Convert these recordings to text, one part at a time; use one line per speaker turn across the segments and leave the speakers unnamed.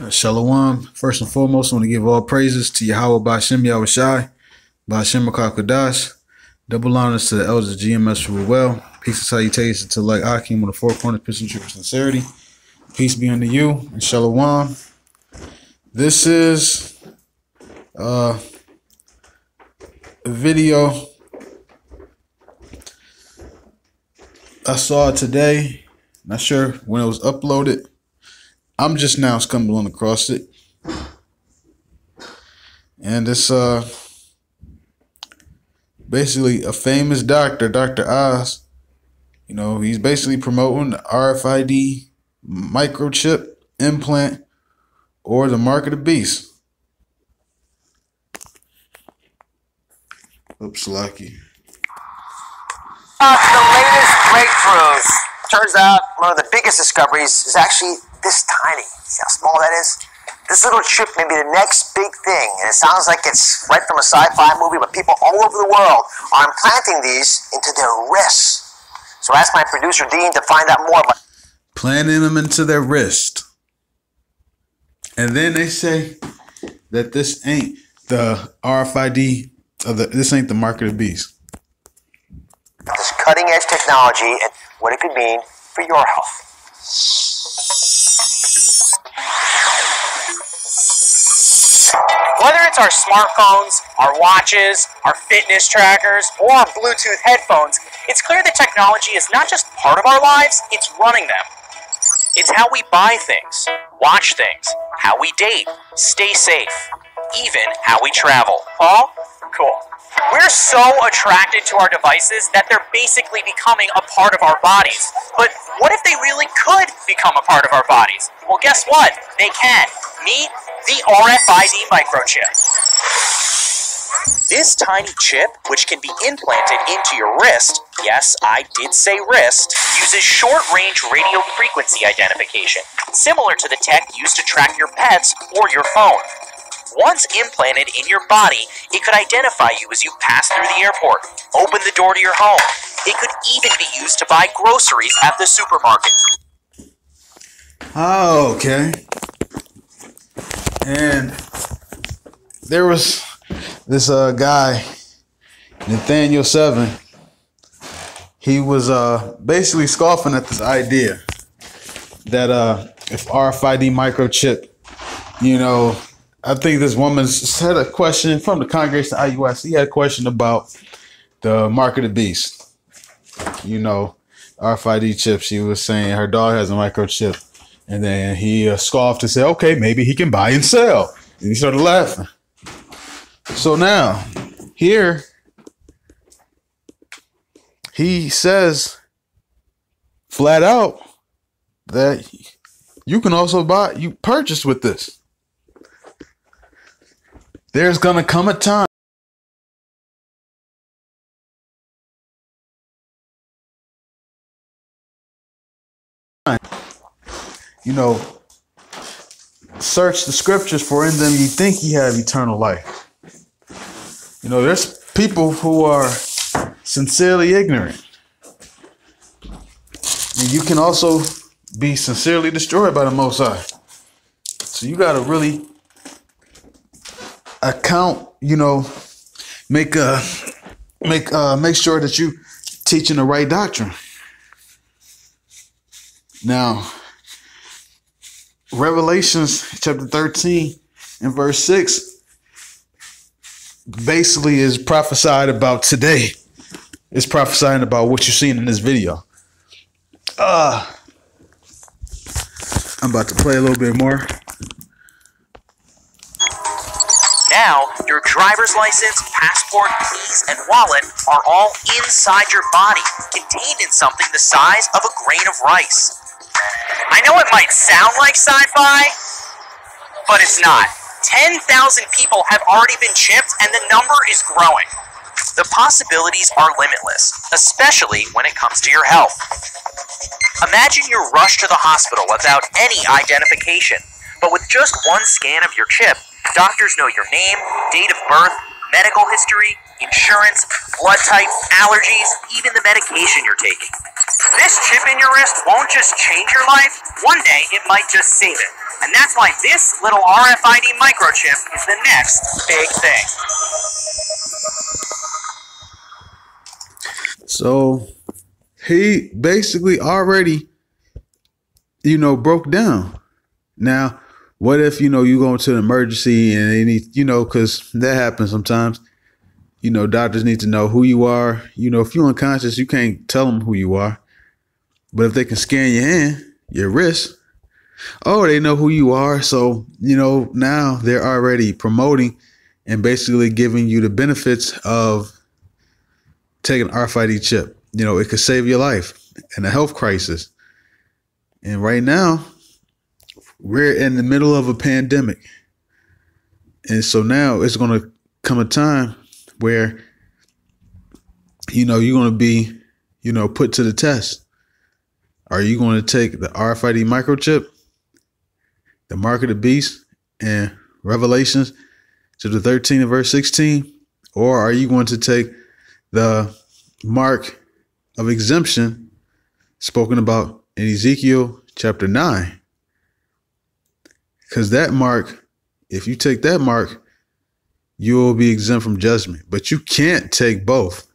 Shalom. First and foremost, I want to give all praises to Yahweh Ba'Shem Yahushai, Ba'Shem HaKadosh. Double honors to the elders of GMS who were well. Peace and salutations to like Akim with the four corners, peace and truth and sincerity. Peace be unto you and Shalom. This is a video I saw today. Not sure when it was uploaded. I'm just now stumbling across it. And it's basically a famous doctor, Dr.Oz. You know, he's basically promoting the RFID microchip implant or the mark of the beast. Oops, lucky.
The latest breakthroughs. Turns out one of the biggest discoveries is actually this tiny. See how small that is? This little chip may be the next big thing, and it sounds like it's right from a sci-fi movie, but people all over the world are implanting these into their wrists. So I asked my producer, Dean, to find out more about
planting them into their wrist. And then they say that this ain't the RFID, this ain't the mark of the beast.
this cutting-edge technology and what it could mean for your health.
Whether it's our smartphones, our watches, our fitness trackers, or our Bluetooth headphones, it's clear that technology is not just part of our lives, it's running them. It's how we buy things, watch things, how we date, stay safe, even how we travel. Paul? Cool. We're so attracted to our devices that they're basically becoming a part of our bodies. But what if they really could become a part of our bodies? Well, guess what? They can. Meet the RFID microchip. This tiny chip, which can be implanted into your wrist, yes, I did say wrist, uses short-range radio frequency identification, similar to the tech used to track your pets or your phone. Once implanted in your body, it could identify you as you pass through the airport, open the door to your home. It could even be used to buy groceries at the supermarket.
Oh, okay. And there was this guy, Nathaniel 7. He was basically scoffing at this idea that if RFID microchip, you know, I think this woman had a question from the congregation of IUS. He had a question about the mark of the beast. You know, RFID chip. She was saying her dog has a microchip. And then he scoffed and said, okay, maybe he can buy and sell. And he started laughing. So now, here, he says flat out that you can also purchase with this. There's going to come a time. You know, search the scriptures, for in them ye think ye have eternal life. You know, there's people who are sincerely ignorant. And you can also be sincerely destroyed by the Most High. So you got to really account, you know, make sure that you teaching the right doctrine. Now, Revelations chapter 13 and verse 6 basically is prophesied about today. It's prophesying about what you're seeing in this video. I'm about to play a little bit more.
Now, your driver's license, passport, keys, and wallet are all inside your body, contained in something the size of a grain of rice. I know it might sound like sci-fi, but it's not. 10,000 people have already been chipped, and the number is growing. The possibilities are limitless, especially when it comes to your health. Imagine you're rushed to the hospital without any identification, but with just one scan of your chip, doctors know your name, date of birth, medical history, insurance, blood type, allergies, even the medication you're taking. This chip in your wrist won't just change your life, one day it might just save it. And that's why this little RFID microchip is the next big thing.
So he basically already, broke down. Now, what if, you go into an emergency and they need, because that happens sometimes. Doctors need to know who you are. If you're unconscious, you can't tell them who you are. But if they can scan your hand, your wrist, they know who you are. So, now they're already promoting and basically giving you the benefits of taking an RFID chip. It could save your life in a health crisis. And right now, we're in the middle of a pandemic. And so now it's going to come a time where, you're going to be, put to the test. Are you going to take the RFID microchip, the mark of the beast, and Revelations chapter 13 and verse 16? Or are you going to take the mark of exemption spoken about in Ezekiel chapter 9? Because that mark, if you take that mark, you will be exempt from judgment. But you can't take both.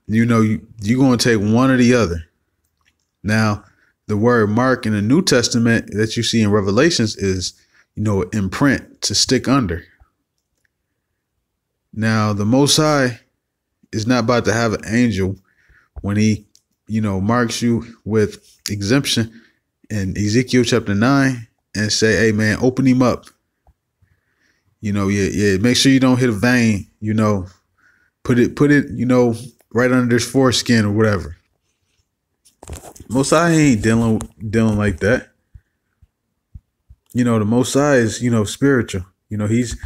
You're going to take one or the other. Now, the word mark in the New Testament that you see in Revelations is, imprint, to stick under. Now, the Most High is not about to have an angel when he, marks you with exemption in Ezekiel chapter 9 and say, hey, man, open him up. Make sure you don't hit a vein, put it, right under his foreskin or whatever. Most High ain't dealing like that. The Most High is, spiritual. He's,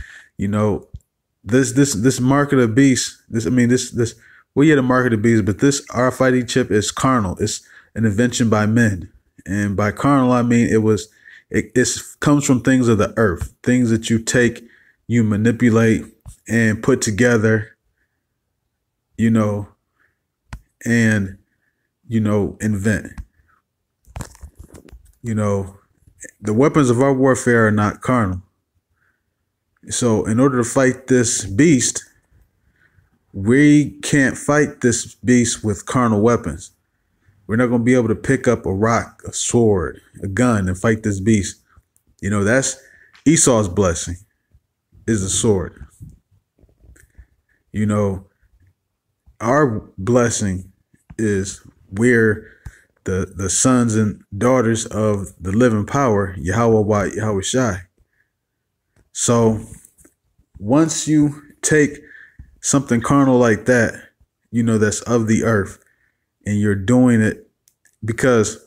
this mark of the beast, the mark of the beast, but this RFID chip is carnal. It's an invention by men. And by carnal, I mean, it comes from things of the earth, things that you take, you manipulate and put together, and, invent. The weapons of our warfare are not carnal. So in order to fight this beast, we can't fight this beast with carnal weapons. We're not going to be able to pick up a rock, a sword, a gun and fight this beast. That's Esau's blessing, is a sword. Our blessing is we're the sons and daughters of the living power, Yahweh Shai. So once you take something carnal like that, that's of the earth, and you're doing it because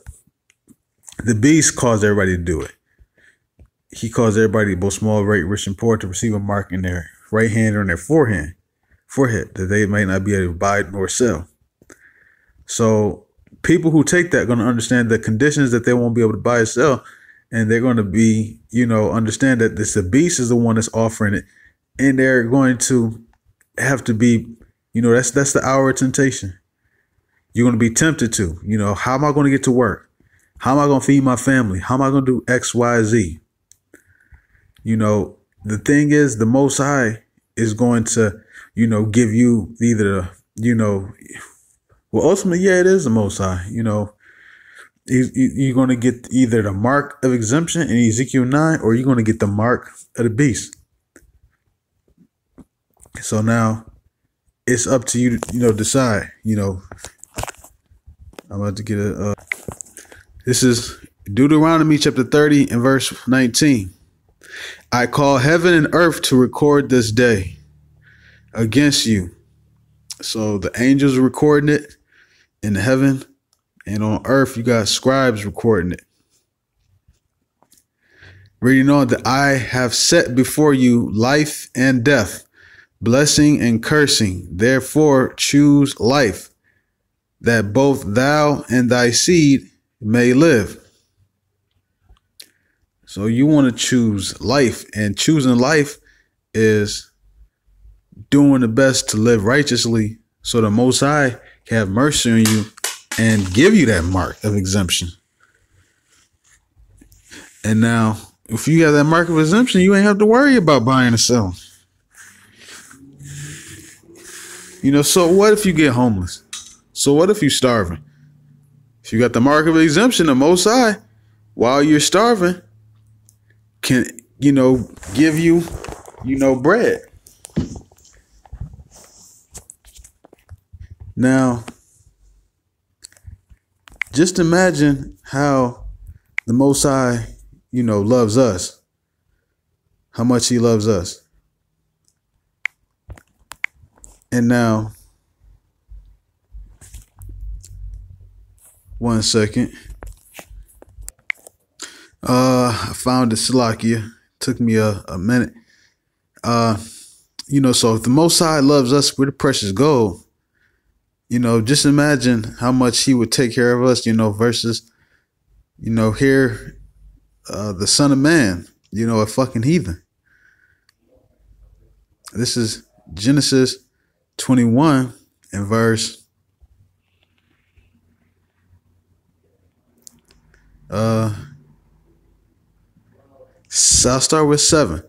the beast caused everybody to do it. He caused everybody, both small, great, rich, and poor, to receive a mark in their right hand or in their forehead that they might not be able to buy nor sell. So people who take that are going to understand the conditions that they won't be able to buy or sell. And they're going to be, understand that the beast is the one that's offering it. And they're going to have to be, that's the hour of temptation. You're going to be tempted to, how am I going to get to work? How am I going to feed my family? How am I going to do X, Y, Z? The thing is, the Most High is going to, give you either, ultimately, yeah, it is the Most High, You're going to get either the mark of exemption in Ezekiel 9, or you're going to get the mark of the beast. So now it's up to you to, decide, I'm about to get this is Deuteronomy chapter 30 and verse 19. I call heaven and earth to record this day against you. So the angels are recording it in heaven. And on earth, you got scribes recording it. Reading on, that I have set before you life and death, blessing and cursing. Therefore, choose life, that both thou and thy seed may live. So you want to choose life, and choosing life is doing the best to live righteously so the Most High can have mercy on you and give you that mark of exemption. And now, if you have that mark of exemption, you ain't have to worry about buying or selling. You know, so what if you get homeless? So what if you're starving? If you got the mark of exemption, the Most High, while you're starving, can, you know, give you, you know, bread. Now, just imagine how the Most High, you know, loves us. How much he loves us. And now, one second. I found the Salakia. Took me a minute. You know, so if the Most High loves us, we're the precious gold. You know, just imagine how much he would take care of us, you know, versus, you know, here, the Son of Man, you know, a fucking heathen. This is Genesis 21 and verse so I'll start with 7.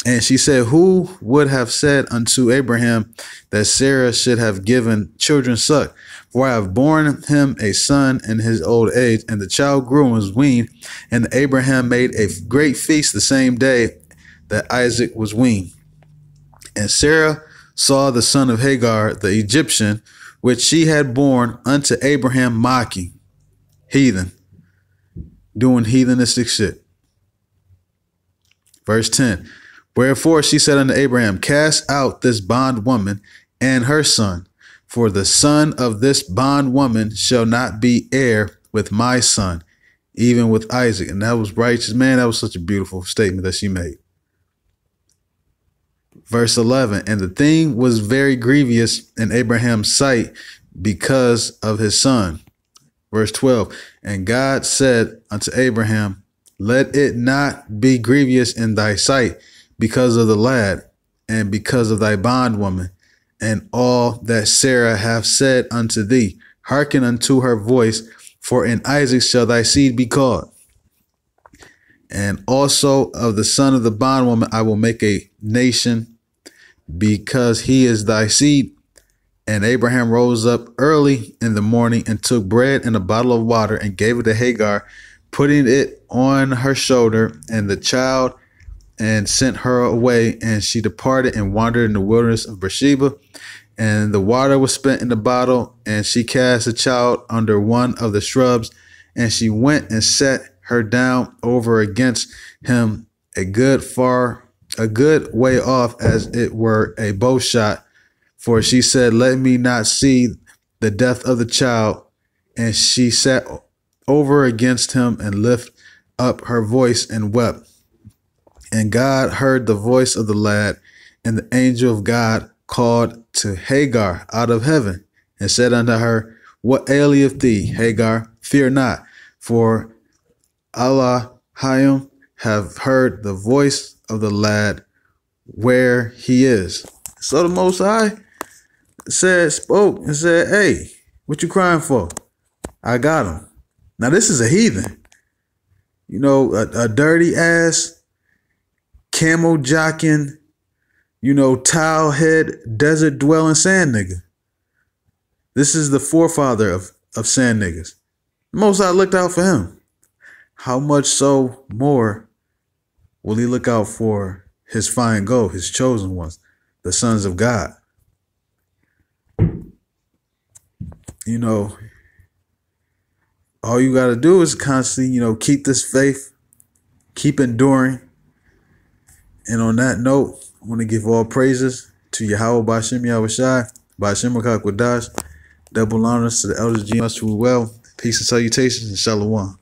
And she said, who would have said unto Abraham that Sarah should have given children suck? For I have borne him a son in his old age, and the child grew and was weaned. And Abraham made a great feast the same day that Isaac was weaned. And Sarah saw the son of Hagar, the Egyptian, which she had borne unto Abraham, mocking. Heathen. Doing heathenistic shit. Verse 10. Wherefore she said unto Abraham, cast out this bondwoman and her son, for the son of this bondwoman shall not be heir with my son, even with Isaac. And that was righteous. Man, that was such a beautiful statement that she made. Verse 11, and the thing was very grievous in Abraham's sight because of his son. Verse 12, and God said unto Abraham, let it not be grievous in thy sight because of the lad and because of thy bondwoman and all that Sarah hath said unto thee. Hearken unto her voice, for in Isaac shall thy seed be called. And also of the son of the bondwoman I will make a nation, because he is thy seed. And Abraham rose up early in the morning and took bread and a bottle of water and gave it to Hagar, putting it on her shoulder and the child, and sent her away. And she departed and wandered in the wilderness of Beersheba. And the water was spent in the bottle, and she cast the child under one of the shrubs, and she went and set her down over against him a good way off, as it were a bow shot. For she said, let me not see the death of the child. And she sat over against him and lifted up her voice and wept. And God heard the voice of the lad, and the angel of God called to Hagar out of heaven and said unto her, what aileth thee, Hagar? Fear not, for Allah Hayim have heard the voice of the lad where he is. So the Most High spoke and said, hey, what you crying for? I got him. Now this is a heathen. You know, a dirty ass, camel jocking, you know, towel head, desert dwelling sand nigga. This is the forefather of sand niggas. Most High looked out for him. How much so more will he look out for his fine gold, his chosen ones, the sons of God? You know, all you got to do is constantly, you know, keep this faith, keep enduring. And on that note, I want to give all praises to Yahweh Ba'Shem Yahushai, Ba'Shem Rakak Wadash, double honors to the elders, G. Well, peace and salutations, and shalom.